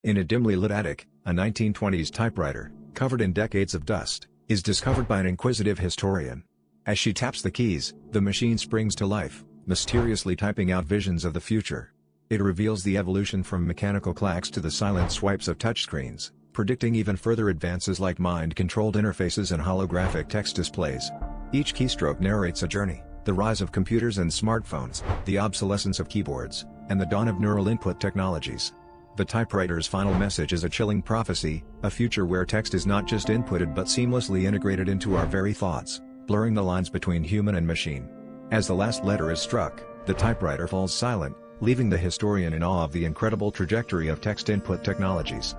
In a dimly lit attic, a 1920s typewriter, covered in decades of dust, is discovered by an inquisitive historian. As she taps the keys, the machine springs to life, mysteriously typing out visions of the future. It reveals the evolution from mechanical clacks to the silent swipes of touchscreens, predicting even further advances like mind-controlled interfaces and holographic text displays. Each keystroke narrates a journey: the rise of computers and smartphones, the obsolescence of keyboards, and the dawn of neural input technologies. The typewriter's final message is a chilling prophecy, a future where text is not just inputted but seamlessly integrated into our very thoughts, blurring the lines between human and machine. As the last letter is struck, the typewriter falls silent, leaving the historian in awe of the incredible trajectory of text input technologies.